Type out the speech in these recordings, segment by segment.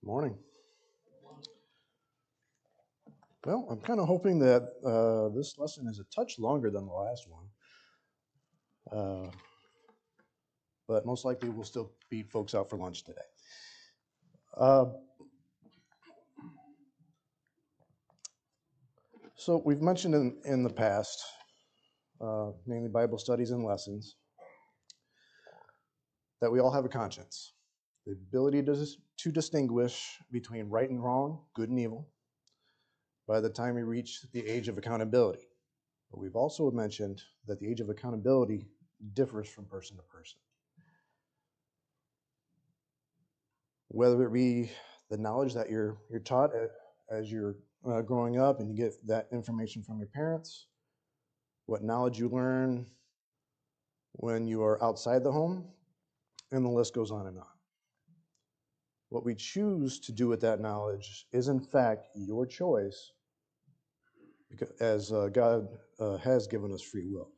Morning. Well, I'm kind of hoping that this lesson is a touch longer than the last one, but most likely we'll still beat folks out for lunch today. Uh, so we've mentioned in the past, mainly Bible studies and lessons, that we all have a conscience, the ability to distinguish between right and wrong, good and evil, by the time we reach the age of accountability. But we've also mentioned that the age of accountability differs from person to person. Whether it be the knowledge that you're taught as you're growing up and you get that information from your parents, what knowledge you learn when you are outside the home, and the list goes on and on. What we choose to do with that knowledge is in fact your choice, because as God has given us free will.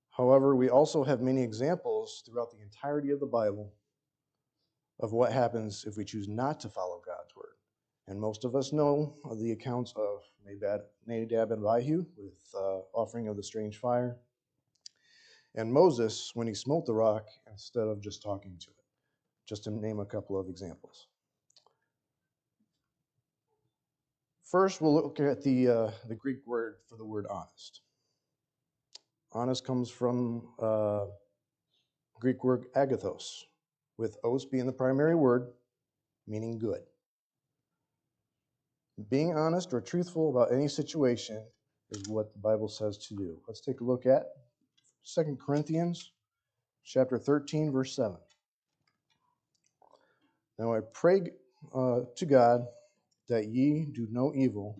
However, we also have many examples throughout the entirety of the Bible of what happens if we choose not to follow God's word. And most of us know of the accounts of Nadab and Abihu with offering of the strange fire, and Moses when he smote the rock instead of just talking to it, just to name a couple of examples. First, we'll look at the Greek word for the word honest. Honest comes from Greek word agathos, with os being the primary word, meaning good. Being honest or truthful about any situation is what the Bible says to do. Let's take a look at 2 Corinthians chapter 13, verse 7. Now I pray to God that ye do no evil,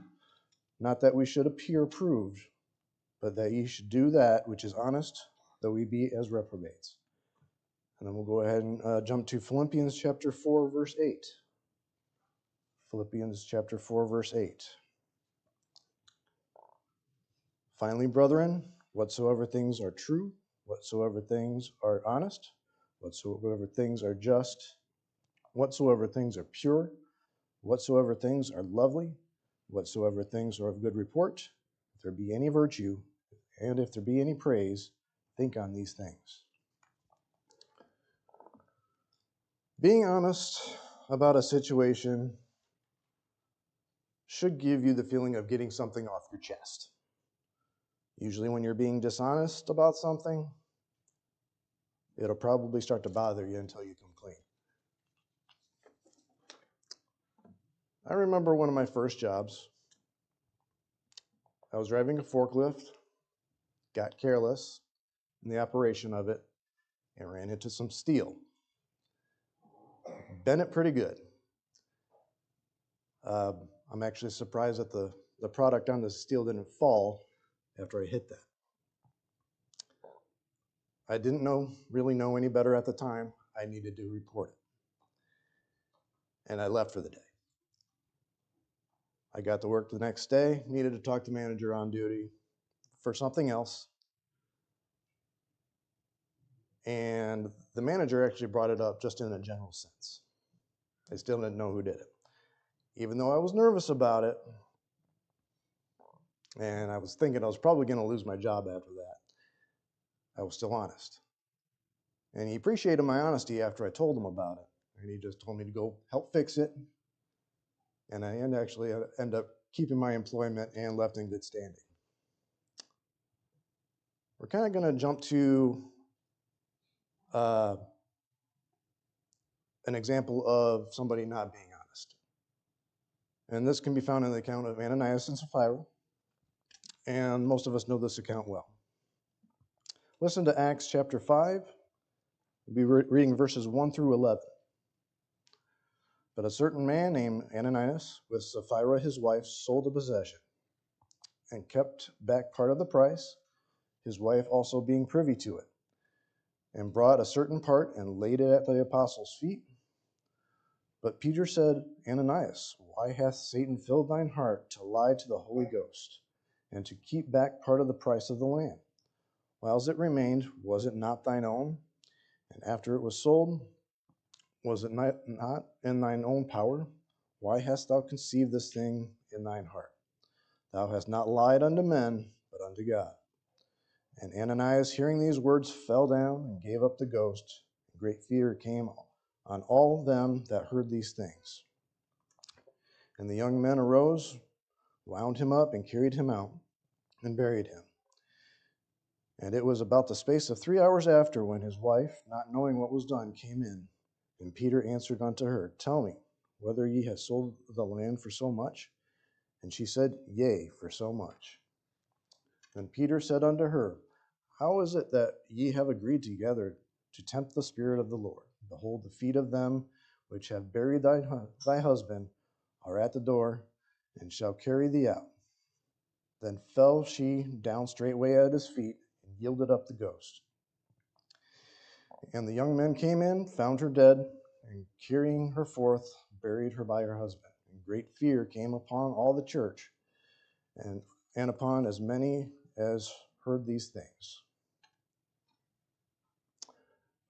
not that we should appear approved, but that ye should do that which is honest, though we be as reprobates. And then we'll go ahead and jump to Philippians chapter 4, verse 8. Philippians chapter 4, verse 8. Finally, brethren, whatsoever things are true, whatsoever things are honest, whatsoever things are just, whatsoever things are pure, whatsoever things are lovely, whatsoever things are of good report, if there be any virtue, and if there be any praise, think on these things. Being honest about a situation should give you the feeling of getting something off your chest. Usually when you're being dishonest about something, it'll probably start to bother you until you come clean. I remember one of my first jobs. I was driving a forklift, got careless in the operation of it, and ran into some steel. Bent it pretty good. I'm actually surprised that the product on the steel didn't fall after I hit that. I didn't really know any better at the time. I needed to report it. And I left for the day. I got to work the next day, needed to talk to the manager on duty for something else. And the manager actually brought it up just in a general sense. I still didn't know who did it. Even though I was nervous about it, and I was thinking I was probably going to lose my job after that, I was still honest. And he appreciated my honesty after I told him about it. And he just told me to go help fix it. And I actually ended up keeping my employment and left in good standing. We're kind of going to jump to an example of somebody not being honest. And this can be found in the account of Ananias and Sapphira. And most of us know this account well. Listen to Acts chapter 5. We'll be reading verses 1 through 11. But a certain man named Ananias, with Sapphira his wife, sold a possession, and kept back part of the price, his wife also being privy to it, and brought a certain part and laid it at the apostles' feet. But Peter said, Ananias, why hath Satan filled thine heart to lie to the Holy Ghost, and to keep back part of the price of the land? Whiles it remained, was it not thine own? And after it was sold, Was it not in thine own power? Why hast thou conceived this thing in thine heart? Thou hast not lied unto men, but unto God. And Ananias, hearing these words, fell down and gave up the ghost. Great fear came on all them that heard these things. And the young men arose, wound him up, and carried him out, and buried him. And it was about the space of 3 hours after, when his wife, not knowing what was done, came in. And Peter answered unto her, Tell me, whether ye have sold the land for so much? And she said, Yea, for so much. And Peter said unto her, How is it that ye have agreed together to tempt the Spirit of the Lord? Behold, the feet of them which have buried thy husband are at the door, and shall carry thee out. Then fell she down straightway at his feet, and yielded up the ghost. And the young men came in, found her dead, and carrying her forth, buried her by her husband. And great fear came upon all the church, and upon as many as heard these things.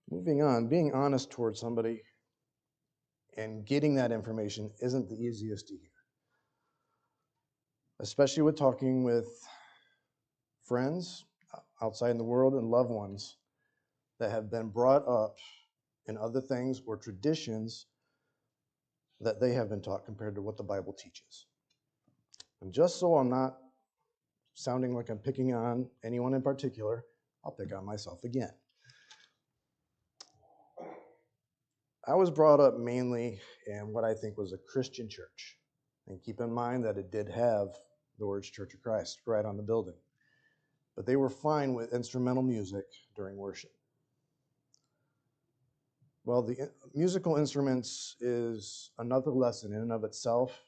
Moving on, being honest towards somebody and getting that information isn't the easiest to hear, especially with talking with friends outside in the world and loved ones that have been brought up in other things or traditions that they have been taught compared to what the Bible teaches. And just so I'm not sounding like I'm picking on anyone in particular, I'll pick on myself again. I was brought up mainly in what I think was a Christian church. And keep in mind that it did have the words Church of Christ right on the building. But they were fine with instrumental music during worship. Well, the musical instruments is another lesson in and of itself.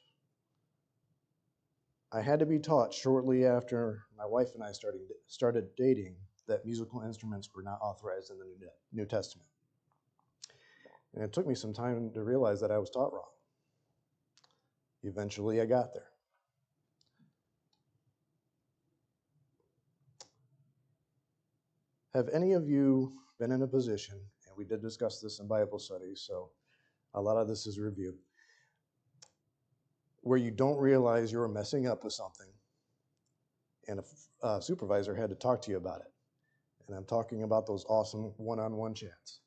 I had to be taught shortly after my wife and I started dating that musical instruments were not authorized in the New Testament. And it took me some time to realize that I was taught wrong. Eventually, I got there. Have any of you been in a position, and we did discuss this in Bible study, so a lot of this is review, where you don't realize you're messing up with something, and a supervisor had to talk to you about it? And I'm talking about those awesome one-on-one chats.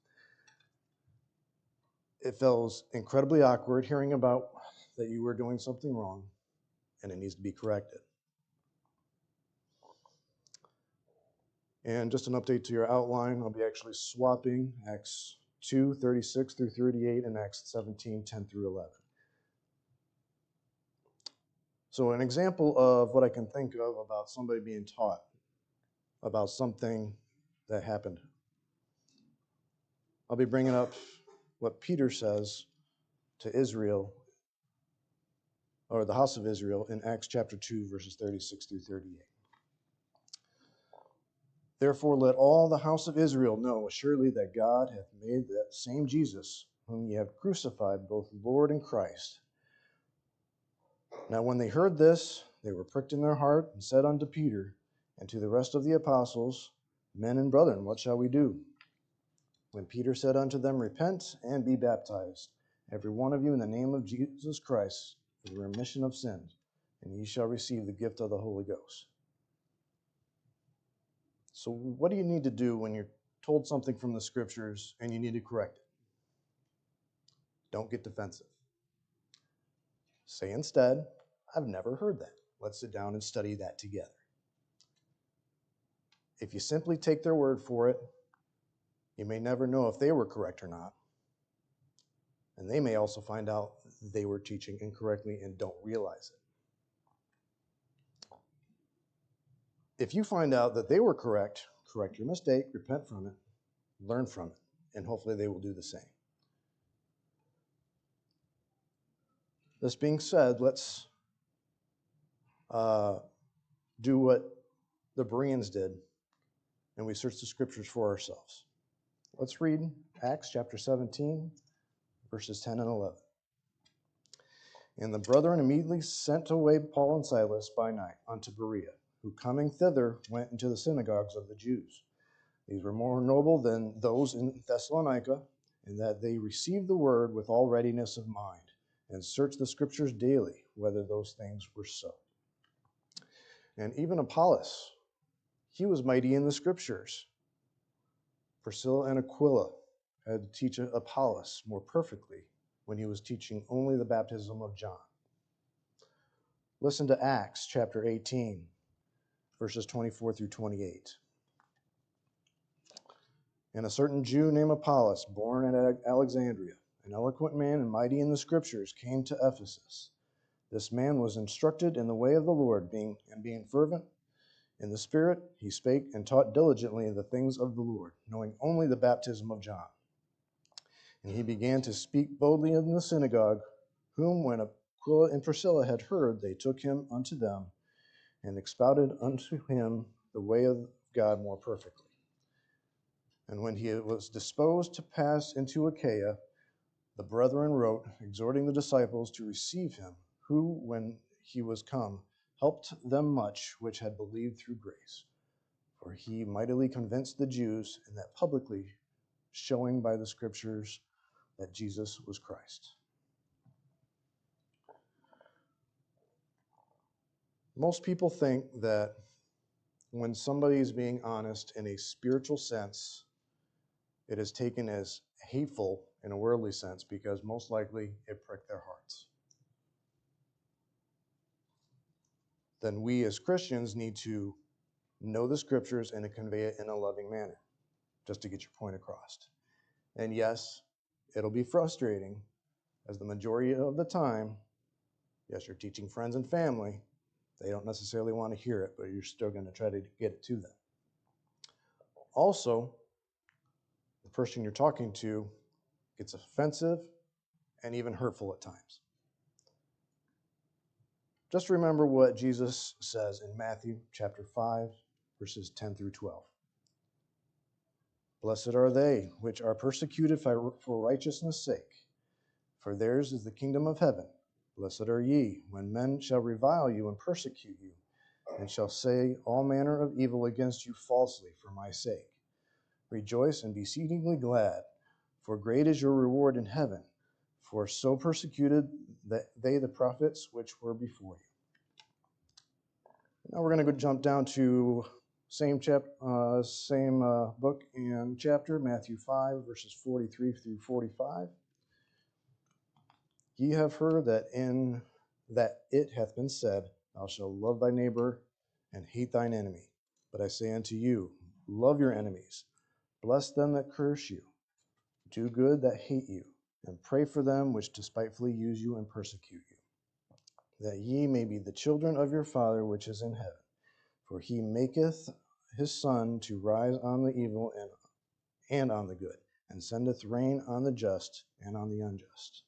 It feels incredibly awkward hearing about that you were doing something wrong, and it needs to be corrected. And just an update to your outline, I'll be actually swapping Acts 2:36 through 38 and Acts 17:10 through 11. So an example of what I can think of about somebody being taught about something that happened. I'll be bringing up what Peter says to Israel, or the house of Israel, in Acts chapter 2, verses 36 through 38. Therefore let all the house of Israel know assuredly that God hath made that same Jesus, whom ye have crucified, both Lord and Christ. Now when they heard this, they were pricked in their heart, and said unto Peter and to the rest of the apostles, Men and brethren, what shall we do? When Peter said unto them, Repent and be baptized, every one of you, in the name of Jesus Christ, for the remission of sins, and ye shall receive the gift of the Holy Ghost. So what do you need to do when you're told something from the scriptures and you need to correct it? Don't get defensive. Say instead, I've never heard that. Let's sit down and study that together. If you simply take their word for it, you may never know if they were correct or not. And they may also find out they were teaching incorrectly and don't realize it. If you find out that they were correct, correct your mistake, repent from it, learn from it, and hopefully they will do the same. This being said, let's do what the Bereans did, and we search the scriptures for ourselves. Let's read Acts chapter 17, verses 10 and 11. And the brethren immediately sent away Paul and Silas by night unto Berea, who coming thither went into the synagogues of the Jews. These were more noble than those in Thessalonica, and that they receive the word with all readiness of mind, and search the scriptures daily, whether those things were so. And even Apollos, he was mighty in the scriptures. Priscilla and Aquila had to teach Apollos more perfectly when he was teaching only the baptism of John. Listen to Acts chapter 18, verses 24 through 28. And a certain Jew named Apollos, born at Alexandria, an eloquent man and mighty in the scriptures, came to Ephesus. This man was instructed in the way of the Lord, being fervent in the Spirit, he spake and taught diligently the things of the Lord, knowing only the baptism of John. And he began to speak boldly in the synagogue, whom when Aquila and Priscilla had heard, they took him unto them, and expounded unto him the way of God more perfectly. And when he was disposed to pass into Achaia, the brethren wrote, exhorting the disciples to receive him, who, when he was come, helped them much which had believed through grace. For he mightily convinced the Jews, and that publicly, showing by the scriptures that Jesus was Christ. Most people think that when somebody is being honest in a spiritual sense, it is taken as hateful in a worldly sense because most likely it pricked their hearts. Then we as Christians need to know the scriptures and to convey it in a loving manner, just to get your point across. And yes, it'll be frustrating, as the majority of the time, yes, you're teaching friends and family, they don't necessarily want to hear it, but you're still going to try to get it to them. Also, the person you're talking to gets offensive and even hurtful at times. Just remember what Jesus says in Matthew chapter 5, verses 10 through 12. Blessed are they which are persecuted for righteousness' sake, for theirs is the kingdom of heaven. Blessed are ye, when men shall revile you and persecute you, and shall say all manner of evil against you falsely for my sake. Rejoice and be exceedingly glad, for great is your reward in heaven, for so persecuted they the prophets which were before you. Now we're going to jump down to same book and chapter, Matthew 5, verses 43 through 45. Ye have heard that it hath been said, thou shalt love thy neighbor and hate thine enemy. But I say unto you, love your enemies, bless them that curse you, do good that hate you, and pray for them which despitefully use you and persecute you, that ye may be the children of your Father which is in heaven. For he maketh his sun to rise on the evil and on the good, and sendeth rain on the just and on the unjust.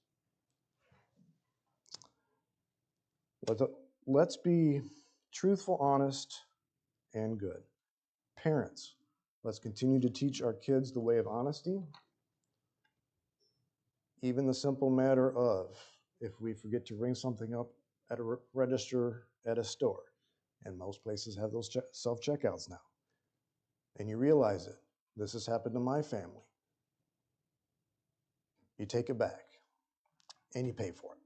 Let's be truthful, honest, and good. Parents, let's continue to teach our kids the way of honesty. Even the simple matter of, if we forget to ring something up at a register at a store, and most places have those self-checkouts now, and you realize it, this has happened to my family. You take it back, and you pay for it.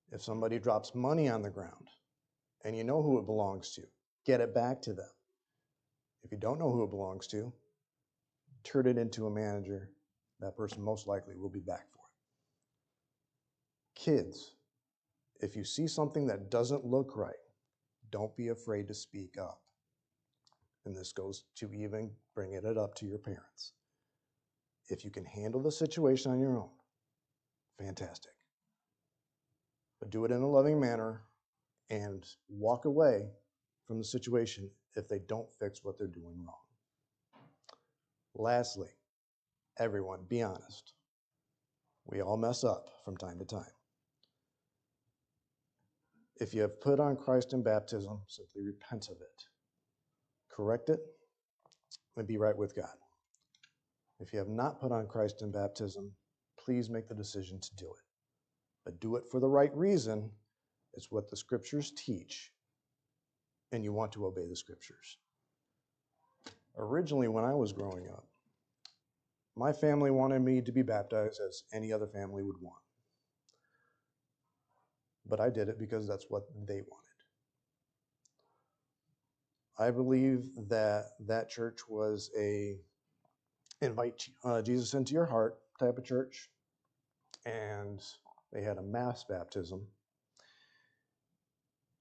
If somebody drops money on the ground, and you know who it belongs to, get it back to them. If you don't know who it belongs to, turn it into a manager. That person most likely will be back for it. Kids, if you see something that doesn't look right, don't be afraid to speak up. And this goes to even bringing it up to your parents. If you can handle the situation on your own, fantastic. But do it in a loving manner and walk away from the situation if they don't fix what they're doing wrong. Lastly, everyone, be honest. We all mess up from time to time. If you have put on Christ in baptism, simply repent of it. Correct it, and be right with God. If you have not put on Christ in baptism, please make the decision to do it. But do it for the right reason. It's what the scriptures teach, and you want to obey the scriptures. Originally, when I was growing up, My family wanted me to be baptized as any other family would want. But I did it because that's what they wanted. I believe that that church was a invite Jesus into your heart type of church, and they had a mass baptism.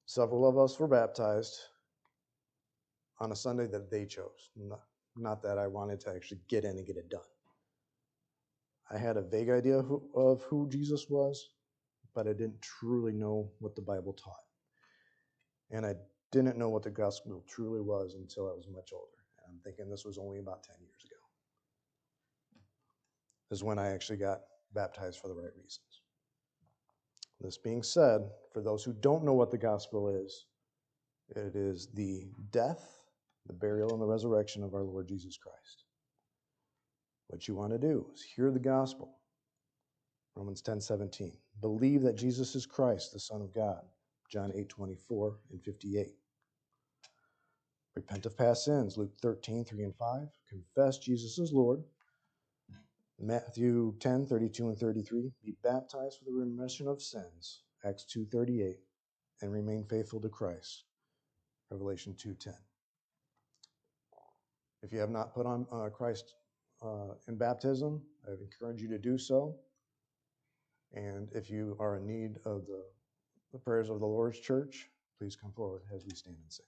Several of us were baptized on a Sunday that they chose, not that I wanted to actually get in and get it done. I had a vague idea of who Jesus was, but I didn't truly know what the Bible taught. And I didn't know what the gospel truly was until I was much older. And I'm thinking this was only about 10 years ago. Is when I actually got baptized for the right reasons. This being said, for those who don't know what the gospel is, it is the death, the burial, and the resurrection of our Lord Jesus Christ. What you want to do is hear the gospel. Romans 10:17. Believe that Jesus is Christ, the Son of God. John 8:24 and 58. Repent of past sins. Luke 13:3 and 5. Confess Jesus is Lord. Matthew 10:32 and 33. Be baptized for the remission of sins. Acts 2:38. And remain faithful to Christ. Revelation 2:10. If you have not put on Christ in baptism, I encourage you to do so. And if you are in need of the prayers of the Lord's church, please come forward as we stand and sing.